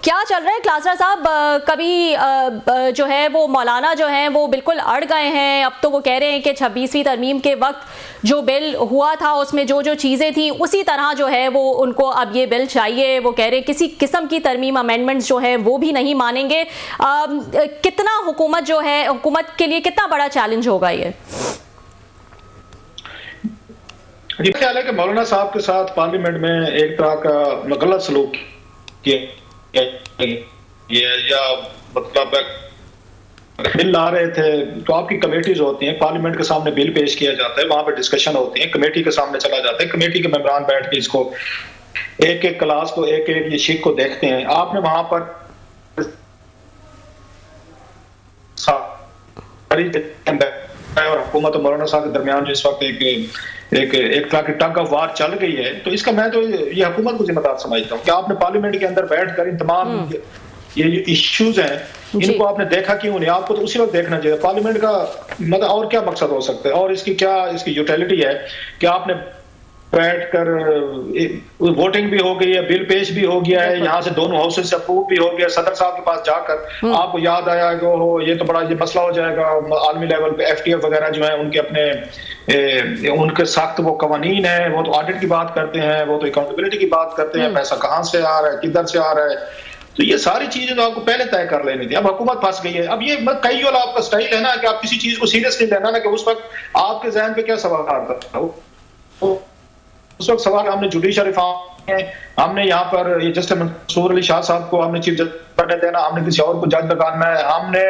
کیا چل رہا ہے کلاسرا صاحب؟ کبھی جو ہے وہ مولانا جو ہیں وہ بالکل اڑ گئے ہیں، اب تو وہ کہہ رہے ہیں کہ 26ویں ترمیم کے وقت جو بل ہوا تھا اس میں جو چیزیں تھیں اسی طرح جو ہے وہ ان کو اب یہ بل چاہیے. وہ کہہ رہے ہیں کسی قسم کی ترمیم امینڈمنٹس جو ہے وہ بھی نہیں مانیں گے. کتنا حکومت کے لیے کتنا بڑا چیلنج ہوگا یہ؟ مجھے خیال ہے کہ مولانا صاحب کے ساتھ پارلیمنٹ میں ایک طرح کا غلط سلوک کیا یا مطلب بل لا رہے تھے تو آپ کی کمیٹیز ہوتی ہیں، پارلیمنٹ کے سامنے بل پیش کیا جاتا ہے، وہاں پہ ڈسکشن ہوتی ہے، کمیٹی کے سامنے چلا جاتا ہے، کمیٹی کے ممبران بیٹھ کے اس کو ایک ایک کلاس کو ایک ایک یہ شیک کو دیکھتے ہیں. آپ نے وہاں پر اور حکومت اور مولانا صاحب کے درمیان جو اس وقت ایک طرح کی ٹگ آف وار چل گئی ہے، تو اس کا میں تو یہ حکومت کو ذمہ دار سمجھتا ہوں کہ آپ نے پارلیمنٹ کے اندر بیٹھ کر ان تمام یہ ایشوز ہیں ان کو آپ نے دیکھا کیوں نہیں؟ آپ کو تو اسی وقت دیکھنا چاہیے. پارلیمنٹ کا مطلب اور کیا مقصد ہو سکتا ہے اور اس کی یوٹیلٹی ہے کہ آپ نے بیٹھ کر ووٹنگ بھی ہو گئی ہے، بل پیش بھی ہو گیا ہے، یہاں سے دونوں ہاؤسز سے اپروو بھی ہو گیا، صدر صاحب کے پاس جا کر آپ کو یاد آیا کہ یہ تو بڑا یہ مسئلہ ہو جائے گا عالمی لیول پہ. ایف ٹی ایف وغیرہ جو ہیں ان کے اپنے ان کے سخت وہ قوانین ہیں، وہ تو آڈٹ کی بات کرتے ہیں، وہ تو اکاؤنٹیبلٹی کی بات کرتے ہیں، پیسہ کہاں سے آ رہا ہے کدھر سے آ رہا ہے. تو یہ ساری چیزیں تو آپ کو پہلے طے کر لینی تھی. اب حکومت پھنس گئی ہے. اب یہ کئی والا آپ کا سٹائل ہے نا کہ آپ کسی چیز کو سیریس نہیں لینا نا، کہ اس وقت آپ کے ذہن پہ کیا سوال آتا ہے. اس وقت سوال ہم نے جوڈیشل ریفارم ہے، ہم نے یہاں پر یہ جسٹس منصور علی شاہ صاحب کو ہم نے چیف جسٹس بننے دینا، ہم نے کسی اور کو جج لگانا ہے، ہم نے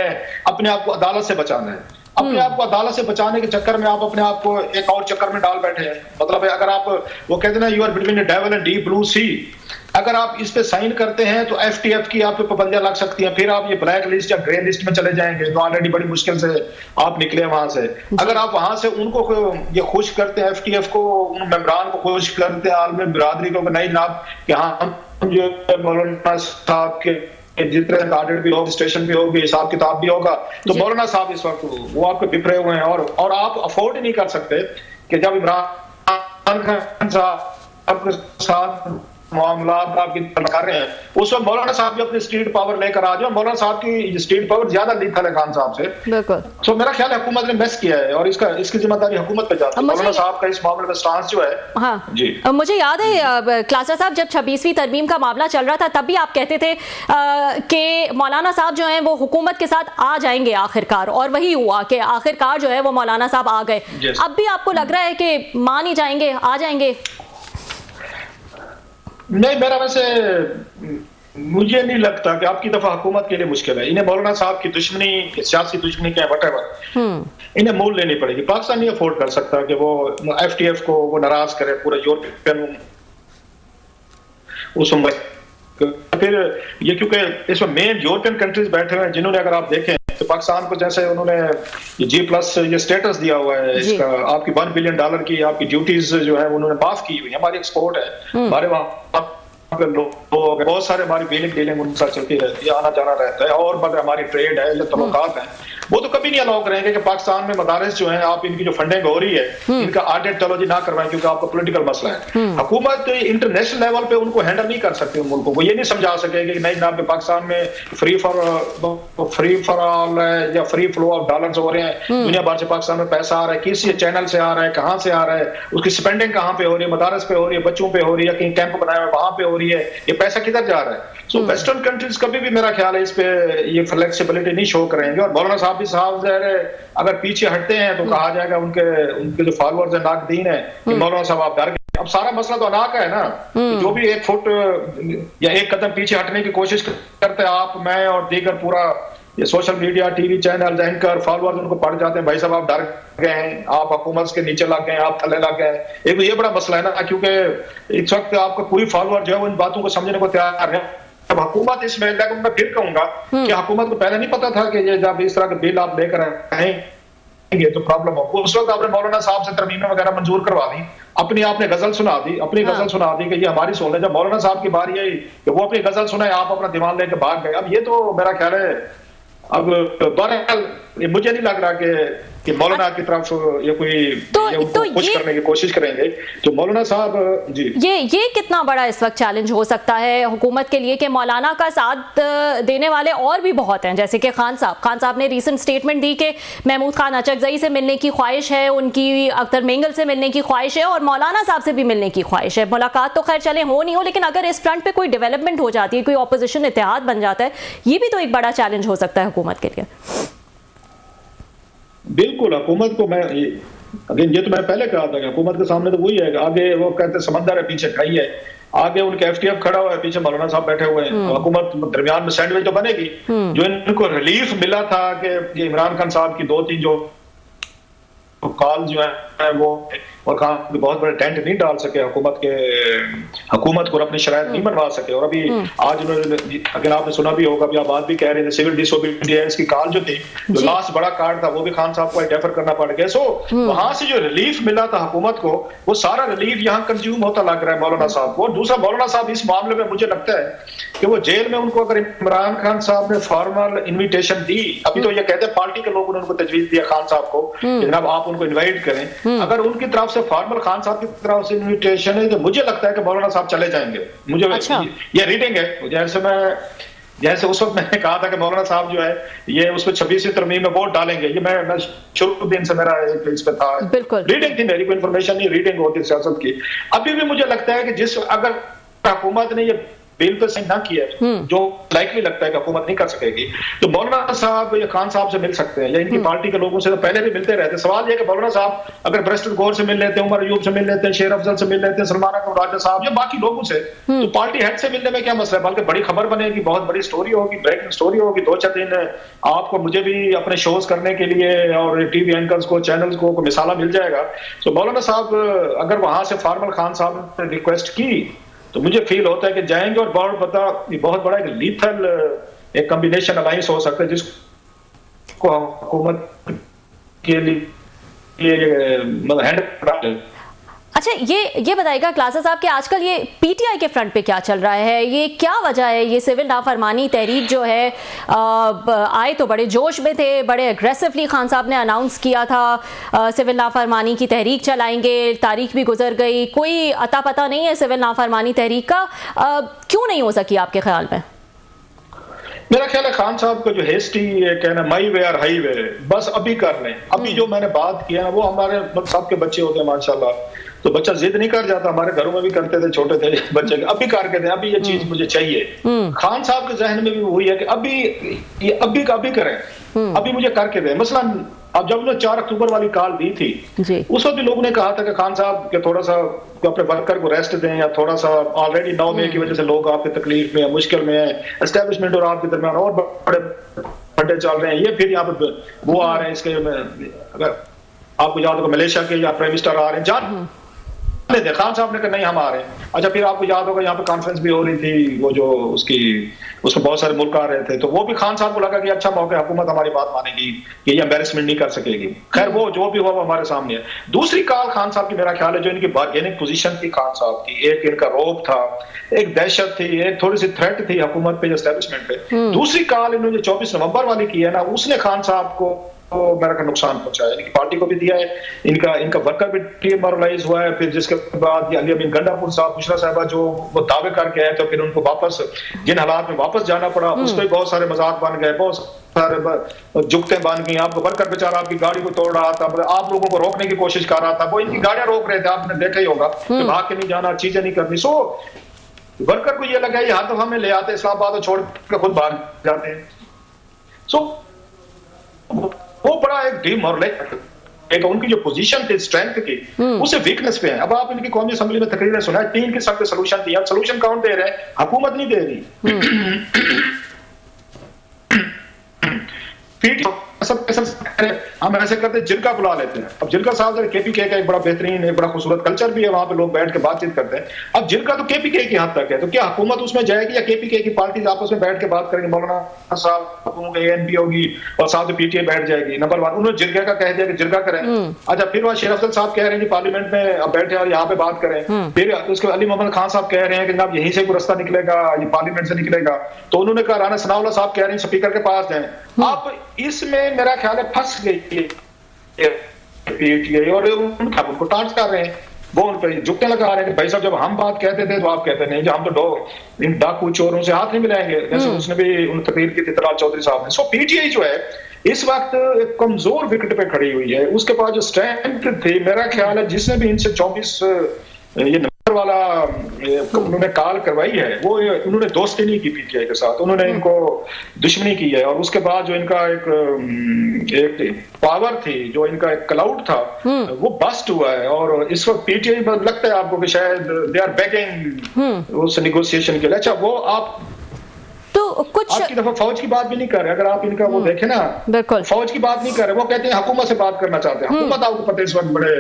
اپنے آپ کو عدالت سے بچانا ہے. اپنے آپ کو عدالت سے بچانے کے چکر میں آپ اپنے آپ کو ایک اور چکر میں ڈال بیٹھے ہیں. مطلب ہے اگر آپ وہ کہتے ہیں نا you are between a devil and deep blue sea, اگر آپ اس پہ سائن کرتے ہیں تو ایف ٹی ایف کی آپ پہ پابندیاں لگ سکتی ہیں، پھر آپ یہ بلیک لسٹ یا گرے لسٹ میں چلے جائیں گے جو آلریڈی بڑی مشکل سے آپ نکلے وہاں سے. اگر آپ وہاں سے ان کو یہ خوش کرتے ہیں، ایف ٹی ایف کو ان ممبران کو خوش کرتے ہیں، عالمی برادری کو نہیں جناب کہ ہاں ہم جو مولانا صاحب کے جتنے آڈٹ بھی ہوگا، اسٹیشن بھی ہوگی، حساب کتاب بھی ہوگا، تو مولانا صاحب اس وقت وہ آپ کو بپرے ہوئے ہیں اور آپ افورڈ نہیں کر سکتے کہ جب عمران خان صاحب کے ساتھ معاملات آپ کی کر رہے ہیں اس وقت مولانا صاحب بھی اپنی اسٹریٹ پاور لے کر آ جائے. مولانا صاحب کی اسٹریٹ پاور زیادہ لیتھل ہے خان صاحب سے. بالکل. تو میرا خیال ہے حکومت نے مس کیا ہے اور اس کی ذمہ داری حکومت پہ جاتی ہے. مولانا صاحب کا اس معاملے میں سٹانس جو ہے. ہاں جی مجھے یاد ہے کلاسرا صاحب جب 26ویں ترمیم کا معاملہ چل رہا تھا تب بھی آپ کہتے تھے کہ مولانا صاحب جو ہیں وہ حکومت کے ساتھ آ جائیں گے آخرکار، اور وہی ہوا کہ آخرکار جو ہے وہ مولانا صاحب آ گئے. اب بھی آپ کو لگ رہا ہے کہ مان ہی جائیں گے، آ جائیں گے؟ نہیں، میرا ویسے مجھے نہیں لگتا کہ آپ کی دفعہ حکومت کے لیے مشکل ہے. انہیں مولانا صاحب کی دشمنی، سیاسی دشمنی کیا ہے وٹ ایور، انہیں مول لینی پڑے گی. پاکستان نہیں افورڈ کر سکتا کہ وہ ایف ٹی ایف کو وہ ناراض کرے پورے یورپین اس میں. پھر یہ کیونکہ اس میں مین یورپین کنٹریز بیٹھے ہوئے ہیں جنہوں نے اگر آپ دیکھیں تو پاکستان کو جیسے انہوں نے G+ یہ سٹیٹس دیا ہوا ہے اس کا، آپ کی $1 بلین کی آپ کی ڈیوٹیز جو ہے انہوں نے معاف کی ہوئی. ہماری ایکسپورٹ ہے، ہمارے وہاں بہت سارے ہماری ڈیلنگ ان سے چلتی رہتی ہے، آنا جانا رہتا ہے، اور ہماری ٹریڈ ہے، تعلقات ہیں، وہ تو کبھی نہیں الاؤ کریں گے کہ پاکستان میں مدارس جو ہیں آپ ان کی جو فنڈنگ ہو رہی ہے ان کا آڈٹ چلو جی نہ کروائیں کیونکہ آپ کا پولیٹیکل مسئلہ ہے. حکومت انٹرنیشنل لیول پہ ان کو ہینڈل نہیں کر سکتی، ان ملکوں کو یہ نہیں سمجھا سکے کہ نہیں جناب پاکستان میں فری فار آل ہے یا فری فلو آف ڈالرز ہو رہے ہیں، دنیا بھر سے پاکستان میں پیسہ آ رہا ہے، کس چینل سے آ رہا ہے، کہاں سے آ رہا ہے، اس کی سپینڈنگ کہاں پہ ہو رہی ہے، مدارس پہ ہو رہی ہے، بچوں پہ ہو رہی ہے، کہیں کیمپ بنایا ہوا وہاں پہ ہو رہی ہے، یہ پیسہ کدھر جا رہا ہے. سو ویسٹرن کنٹریز کبھی بھی میرا خیال ہے اس پہ یہ فلیکسیبلٹی نہیں شو کریں گے. اور مولانا صاحب بھی صاحب اگر پیچھے ہٹتے ہیں تو کہا جائے گا ان کے جو فالوورز ہیں ناقدین ہیں کہ مولانا صاحب آپ ڈر گئے. اب سارا مسئلہ تو انا کا ہے نا، جو بھی 1 فٹ یا 1 قدم پیچھے ہٹنے کی کوشش کرتے ہیں آپ، میں اور دیگر پورا یہ social media, T V channel, anchor, followers ان کو پڑھ جاتے ہیں بھائی صاحب آپ ڈر گئے ہیں، آپ حکومت کے نیچے لگ گئے ہیں، آپ تھلے لگ گئے ہیں. ایک یہ بڑا مسئلہ ہے نا، کیونکہ اس وقت آپ کا کوئی فالوور جو ہے وہ ان باتوں کو سمجھنے کو تیار ہے. اب حکومت اس میں میں پھر کہوں گا کہ حکومت کو پہلے نہیں پتا تھا کہ یہ جب اس طرح کے بل آپ لے کر آئیں گے تو پرابلم ہو. اس وقت آپ نے مولانا صاحب سے ترمیمیں وغیرہ منظور کروا دی، اپنی آپ نے غزل سنا دی، اپنی غزل سنا دی کہ یہ ہماری سن ہے. جب مولانا صاحب کی باری آئی کہ وہ اپنی غزل سنائے، آپ اپنا دیوان لے کے بھاگ گئے. اب یہ تو میرا خیال ہے اب بہرحال مجھے نہیں لگ رہا کہ کہ مولانا کی طرف یہ کوئی خوش کرنے کی کوشش کریں گے تو مولانا صاحب جی یہ کتنا بڑا اس وقت چیلنج ہو سکتا ہے حکومت کے لیے کہ مولانا کا ساتھ دینے والے اور بھی بہت ہیں، جیسے کہ خان صاحب نے ریسنٹ سٹیٹمنٹ دی کہ محمود خان اچکزئی سے ملنے کی خواہش ہے، ان کی اختر مینگل سے ملنے کی خواہش ہے اور مولانا صاحب سے بھی ملنے کی خواہش ہے۔ ملاقات تو خیر چلے ہو نہیں ہو، لیکن اگر اس فرنٹ پہ کوئی ڈیولپمنٹ ہو جاتی ہے، کوئی اپوزیشن اتحاد بن جاتا ہے، یہ بھی تو ایک بڑا چیلنج ہو سکتا ہے حکومت کے لیے۔ بالکل، حکومت کو میں یہ تو میں پہلے کہا تھا کہ حکومت کے سامنے تو وہی ہے کہ آگے وہ کہتے سمندر ہے پیچھے کھائی ہے، آگے ان کے ایف ٹی ایف کھڑا ہوا ہے، پیچھے مولانا صاحب بیٹھے ہوئے ہیں، حکومت درمیان میں سینڈوچ تو بنے گی۔ جو ان کو ریلیف ملا تھا کہ یہ عمران خان صاحب کی 2-3 جو کال جو ہے وہ اور خان بہت بڑے ٹینٹ نہیں ڈال سکے حکومت کو اپنی شرائط نہیں بنوا سکے، اور ابھی آج انہوں نے اگر آپ نے سنا بھی ہوگا، ابھی آپ بات بھی کہہ رہے تھے، سول ڈس اوبیڈینس کی کال جو تھی، جو لاسٹ بڑا کارڈ تھا، وہ بھی خان صاحب کو ڈیفر کرنا پڑ گیا۔ سو وہاں سے جو ریلیف ملا تھا حکومت کو، وہ سارا ریلیف یہاں کنزیوم ہوتا لگ رہا ہے مولانا صاحب کو۔ اور دوسرا، مولانا صاحب اس معاملے میں مجھے لگتا ہے کہ وہ جیل میں ان کو اگر عمران خان صاحب نے فارمل انویٹیشن دی، ابھی تو یہ کہتے ہیں پارٹی کے لوگوں نے ان کو تجویز دیا خان صاحب کو کہ جناب آپ ان کو انوائٹ کریں، اگر ان کی طرف سے فارمل خان صاحب کی طرف سے انویٹیشن ہے تو مجھے لگتا ہے کہ مولانا صاحب چلے جائیں گے۔ مجھے یہ ریڈنگ ہے، جیسے اس وقت میں نے کہا تھا کہ مولانا صاحب جو ہے یہ اس پہ 26ویں ترمیم میں ووٹ ڈالیں گے، یہ میں شروع دن سے میرا اس پہ تھا، ریڈنگ تھی میری، کوئی انفارمیشن نہیں، ریڈنگ ہوتی سیاست کی۔ ابھی بھی مجھے لگتا ہے کہ اگر حکومت نے یہ بل پہ صحیح نہ کیا ہے، جو لائکلی لگتا ہے کہ حکومت نہیں کر سکے گی، تو مولانا صاحب یا خان صاحب سے مل سکتے ہیں، یا ان کی پارٹی کے لوگوں سے تو پہلے بھی ملتے رہتے۔ سوال یہ کہ مولانا صاحب اگر برسٹل گور سے مل لیتے ہیں، عمر ایوب سے مل لیتے ہیں، شیر افضل سے مل لیتے ہیں، سلمان اکرم راجہ صاحب یا باقی لوگوں سے، تو پارٹی ہیڈ سے ملنے میں کیا مسئلہ ہے؟ بلکہ بڑی خبر بنے گی، بہت بڑی سٹوری ہوگی، بریکنگ سٹوری ہوگی، 2-4 دن آپ کو مجھے بھی اپنے شوز کرنے کے لیے اور ٹی وی اینکرز کو، چینلز کو مثالہ مل جائے گا۔ تو مولانا صاحب اگر وہاں سے فارمل خان صاحب نے ریکویسٹ کی تو مجھے فیل ہوتا ہے کہ جائیں گے، اور بہت بڑا ایک لیتھل ایک کمبینیشن الائنس ہو سکتا ہے جس کو حکومت کے لیے ہینڈ۔ اچھا یہ بتائیے گا کلاسا صاحب کہ آج کل یہ پی ٹی آئی کے فرنٹ پہ کیا چل رہا ہے، یہ کیا وجہ ہے؟ یہ سول نافرمانی تحریک جو ہے آئے تو بڑے جوش میں تھے، بڑے اگریسولی خان صاحب نے اناؤنس کیا تھا سول نافرمانی کی تحریک چلائیں گے، تاریخ بھی گزر گئی، کوئی اتا پتہ نہیں ہے سول نافرمانی تحریک کا، کیوں نہیں ہو سکی آپ کے خیال میں؟ میرا خیال ہے خان صاحب کا جو ہیسٹی کہنا مائی وے اور ہائی وے، بس ابھی کر لیں۔ ابھی جو میں نے بات کیا نا، وہ ہمارے سب کے بچے ہوتے ہیں ماشاءاللہ، تو بچہ ضد نہیں کر جاتا، ہمارے گھروں میں بھی کرتے تھے، چھوٹے تھے بچے، ابھی کر کے دیں، ابھی یہ چیز مجھے چاہیے۔ خان صاحب کے ذہن میں بھی وہی ہے کہ ابھی کریں، ابھی مجھے کر کے دیں۔ مثلا اب جب انہوں نے 4 اکتوبر والی کال دی تھی، اس وقت بھی لوگوں نے کہا تھا کہ خان صاحب کہ تھوڑا سا اپنے ورکر کو ریسٹ دیں، یا تھوڑا سا آلریڈی 9 مئی کی وجہ سے لوگ آپ کی تکلیف میں ہیں، مشکل میں ہیں، اسٹیبلشمنٹ اور آپ کے درمیان اور بڑے پھڈے چل رہے ہیں، یہ پھر یہاں پہ وہ آ رہے ہیں، اس کے اگر آپ کو یاد ہوگا ملیشیا کے یا پرائم منسٹر آ رہے ہیں، جان تھے خان صاحب نے کہا نہیں ہم آ رہے ہیں۔ اچھا پھر آپ کو یاد ہوگا یہاں پہ کانفرنس بھی ہو رہی تھی، وہ جو اس میں بہت سارے ملک آ رہے تھے، تو وہ بھی خان صاحب کو لگا کہ اچھا موقع ہے، حکومت ہماری بات مانے گی کہ یہ امبیرسمنٹ نہیں کر سکے گی۔ خیر وہ جو بھی ہوا وہ ہمارے سامنے ہے۔ دوسری کال خان صاحب کی میرا خیال ہے جو ان کی بارگیننگ پوزیشن تھی خان صاحب کی، ایک ان کا روب تھا، ایک دہشت تھی، ایک تھوڑی سی تھریٹ تھی حکومت پہ، اسٹیبلشمنٹ پہ۔ دوسری کال انہوں نے 24 نومبر والی کی ہے نا، اس نے خان صاحب کو میرا کا نقصان پہنچایا، یعنی کہ پارٹی کو بھی دیا ہے، ان کا ورکر بھی ڈیمورلائز ہوا ہے۔ پھر جس کے بعد علی امین گنڈا پور صاحب، بشرا صاحبہ جو وہ دعوے کر کے آئے تو پھر ان کو واپس جن حالات میں واپس جانا پڑا، اس پہ بہت سارے مذاق بن گئے، بہت سارے جگتیں بن گئی۔ آپ کو ورکر بیچارہ آپ کی گاڑی کو توڑ رہا تھا، آپ لوگوں کو روکنے کی کوشش کر رہا تھا، وہ ان کی گاڑیاں روک رہے تھے، آپ نے دیکھا ہی ہوگا کہ بھاگ کے نہیں جانا، چیزیں نہیں کرنی۔ سو ورکر کو یہ لگا یہ ہر دفعہ میں لے آتے اسلام آباد اور چھوڑ کے خود بھاگ جاتے ہیں۔ سو وہ بڑا ایک ایک ان کی جو پوزیشن تھی اسٹرینتھ کی، اسے ویکنس پہ ہیں۔ اب آپ ان کی قومی اسمبلی میں تقریریں سنا ہے، 3 قسم کے سولوشن دی، اب سولوشن کون دے رہے ہیں؟ حکومت نہیں دے رہی، ہم ایسے کرتے جرگہ بلا لیتے ہیں۔ اب جرگہ صاحب کے پی کے کا ایک بڑا بہترین ایک بڑا خوبصورت کلچر بھی ہے، وہاں پہ لوگ بیٹھ کے بات چیت کرتے ہیں۔ اب جرگہ تو کے پی کے کی حد تک ہے، تو کیا حکومت اس میں جائے گی یا کے پی کے کی پارٹیز آپس میں بیٹھ کے بات کریں گے؟ مولانا صاحب اے این پی ہوگی اور ساتھ پی ٹی اے بیٹھ جائے گی، نمبر 1۔ انہوں نے جرگہ کا کہہ دیا کہ جرگہ کریں۔ اچھا پھر وہاں شیر افضل صاحب کہہ رہے ہیں کہ پارلیمنٹ میں اب بیٹھے اور یہاں پہ بات کریں۔ پھر اس کے علی محمد خان صاحب کہہ رہے ہیں کہ جناب یہیں سے کوئی رستہ نکلے گا، یہ پارلیمنٹ سے نکلے گا، تو انہوں نے کہا رانا ثناء اللہ صاحب کہہ رہے ہیں اسپیکر کے پاس جائیں۔ اب اس میں میرا خیال ہے پھنس گئی PTI اور ان کو ٹارچ کر رہے ہیں, وہ ان پہ جھکنے لگا رہے ہیں کہ بھائی صاحب جب ہم بات کہتے تھے تو آپ کہتے نہیں, جو ہم تو ان ڈاکو چوروں سے ہاتھ نہیں ملائیں گے, جیسے اس نے بھی ان تقریر کی تھی طلال چودھری صاحب نے. سو PTI جو ہے اس وقت ایک کمزور وکٹ پہ کھڑی ہوئی ہے. اس کے پاس جو اسٹرینتھ تھی, میرا خیال ہے جس نے بھی ان سے 24 یہ نمبر والا انہوں نے کال کروائی ہے, وہ انہوں نے دوستی نہیں کی PTI کے ساتھ, انہوں نے ان کو دشمنی کی ہے. اور اس کے بعد جو ان کا ایک پاور تھی, جو ان کا ایک کلاؤڈ تھا, وہ بسٹ ہوا ہے. اور اس وقت PTI پر لگتا ہے آپ کو کہ شاید دے آر بیگنگ اس نیگوسیشن کے لیے. اچھا, وہ آپ کچھ آج کی دفعہ فوج کی بات بھی نہیں کر رہے, اگر آپ ان کا وہ دیکھیں نا, بالکل فوج کی بات نہیں کر رہے, وہ کہتے ہیں حکومت سے بات کرنا چاہتے ہیں. حکومت آپ کو پتہ ہے اس وقت بڑے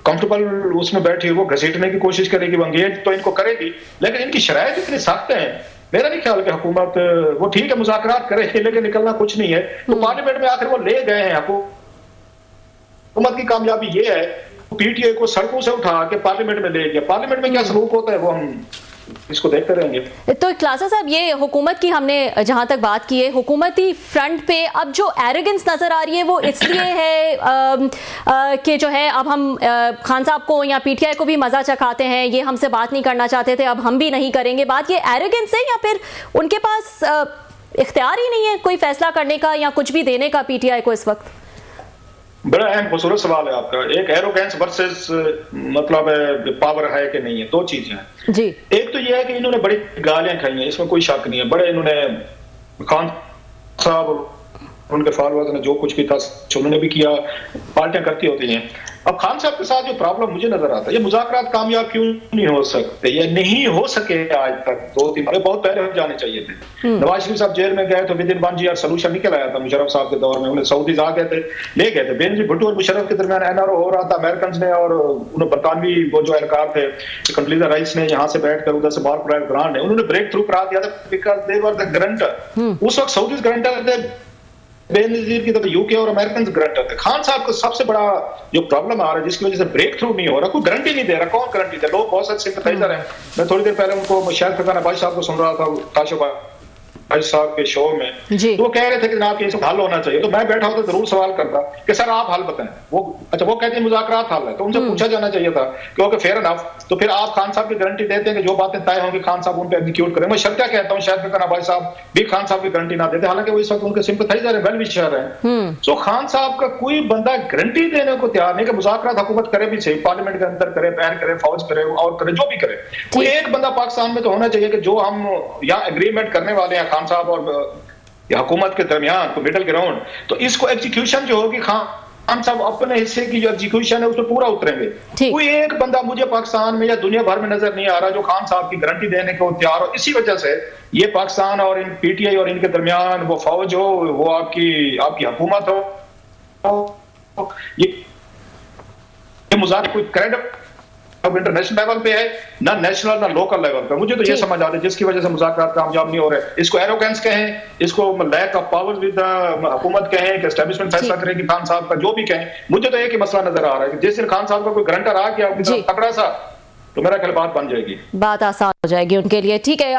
کمفرٹیبل اس میں بیٹھی, وہ گھسیٹنے کی کوشش کرے گی, وہ انگیج تو ان کو کرے گی, لیکن ان کی شرائط اتنے سخت ہیں. میرا نہیں خیال کہ حکومت وہ ٹھیک ہے مذاکرات کرے گی, لیکن نکلنا کچھ نہیں ہے. تو پارلیمنٹ میں آخر وہ لے گئے ہیں. حکومت کی کامیابی یہ ہے PTI کو سڑکوں سے اٹھا کے پارلیمنٹ میں لے گیا. پارلیمنٹ میں کیا سلوک ہوتا ہے وہ ہم اس کو دیکھتے رہیں گے. تو خلاصہ صاحب, یہ حکومت کی ہم نے جہاں تک بات کی ہے, حکومتی فرنٹ پہ اب جو ایروگنس نظر آ رہی ہے وہ اس لیے ہے کہ جو ہے اب ہم خان صاحب کو یا PTI کو بھی مزہ چکھاتے ہیں, یہ ہم سے بات نہیں کرنا چاہتے تھے, اب ہم بھی نہیں کریں گے. بات یہ ایروگنس ہے یا پھر ان کے پاس اختیار ہی نہیں ہے کوئی فیصلہ کرنے کا یا کچھ بھی دینے کا PTI کو اس وقت؟ بڑا اہم خوبصورت سوال ہے آپ کا. ایک ایروگینس ورسز مطلب پاور ہے کہ نہیں ہے, دو چیزیں ہیں جی. ایک تو یہ ہے کہ انہوں نے بڑی گالیاں کھائی ہیں, اس میں کوئی شک نہیں ہے. بڑے انہوں نے خان صاحب ان کے فالوورز نے جو کچھ بھی تھا انہوں نے بھی کیا, پارٹیاں کرتی ہوتی ہیں. اب خان صاحب کے ساتھ جو پرابلم مجھے نظر آتا ہے, یہ مذاکرات کامیاب کیوں نہیں ہو سکتے, یہ نہیں ہو سکے آج تک. 2-3 بہت پہلے ہو جانے چاہیے تھے. نواز شریف صاحب جیل میں گئے تو ود ان 1 year سولوشن نکل آیا تھا مشرف صاحب کے دور میں. انہیں سعودیز آ گئے تھے, لے گئے تھے. بینظیر بھٹو اور مشرف کے درمیان NRO ہو رہا تھا امریکنز نے, اور انہوں برطانوی وہ جو اہلکار تھے کنڈلیزا رائس نے یہاں سے بیٹھ کر ادھر سے مارک گرانٹ نے, انہوں نے بریک تھرو کرا دیا تھا because they were the granter. اس وقت سعودیز گرانٹر تھے, بینظیر کی طرف UK اور امریکنز گرانٹر تھے. خان صاحب کو سب سے بڑا جو پرابلم آ رہا ہے جس کی وجہ سے بریک تھرو نہیں ہو رہا, کوئی گارنٹی نہیں دے رہا. کون گارنٹی دے؟ لوگ بہت سارے سمپتھائزر ہیں. میں تھوڑی دیر پہلے ان کو شاید فقان عباسی صاحب کو سن رہا تھا کاشف بھائی صاحب کے شو میں, تو وہ کہہ رہے تھے کہ جناب یہ سب حل ہونا چاہیے. تو میں بیٹھا ہوتا ضرور سوال کرتا کہ سر آپ حل بتائیں. وہ کہتے ہیں مذاکرات حل ہے, تو ان سے پوچھا جانا چاہیے تھا کہ اوکے فیئر انف, تو پھر آپ خان صاحب کی گارنٹی دیتے ہیں کہ جو باتیں طے ہوں گی خان صاحب ان پہ ایگزیکیوٹ کریں. میں شرطہ کہتا ہوں شاید فقان عباسی صاحب بھی خان صاحب کی گارنٹی نہ دیتے, حالانکہ وہ اس وقت ان کے سمپتھائزر ہیں, ویل وشر ہیں. سو خان صاحب کا کوئی بندہ گارنٹی دینے کو تیار نہیں کہ مذاکرات حکومت کرے بھی صحیح, پارلیمنٹ کے اندر کرے, بہر کرے, فوج کرے اور کرے, جو بھی کرے. کوئی ایک بندہ پاکستان میں تو ہونا چاہیے کہ جو ہم یہاں اگریمنٹ کرنے والے ہیں خان صاحب اور حکومت کے درمیان, کو مڈل گراؤنڈ, تو اس کو ایگزیکیوشن جو ہوگی خان صاحب اپنے حصے کی جو ایگزیکیوشن ہے اس پہ پورا اتریں گے. کوئی ایک بندہ مجھے پاکستان میں یا دنیا بھر میں نظر نہیں آ رہا جو خان صاحب کی گارنٹی دینے کو تیار ہو. اسی وجہ سے یہ پاکستان اور PTI اور ان کے درمیان وہ فوج ہو, وہ آپ کی حکومت ہو, یہ مذاکرات کوئی کریڈٹ اب انٹرنیشنل لیول پہ ہے نہ نیشنل نہ لوکل لیول پہ. مجھے تو یہ سمجھ آتا ہے جس کی وجہ سے مذاکرات کامیاب نہیں ہو رہے. اس کو ایروگینس کہیں, اس کو لیک آف پاور ود حکومت کہیں کہ اسٹیبلشمنٹ فیصلہ کرے گی خان صاحب کا, جو بھی کہیں. مجھے تو ایک ہی مسئلہ نظر آ رہا ہے کہ جس دن خان صاحب کا کوئی گرنٹر آ گیا تکڑا سا, تو میرا خیال بات بن جائے گی, بات آسان ہو جائے گی ان کے لیے. ٹھیک ہے.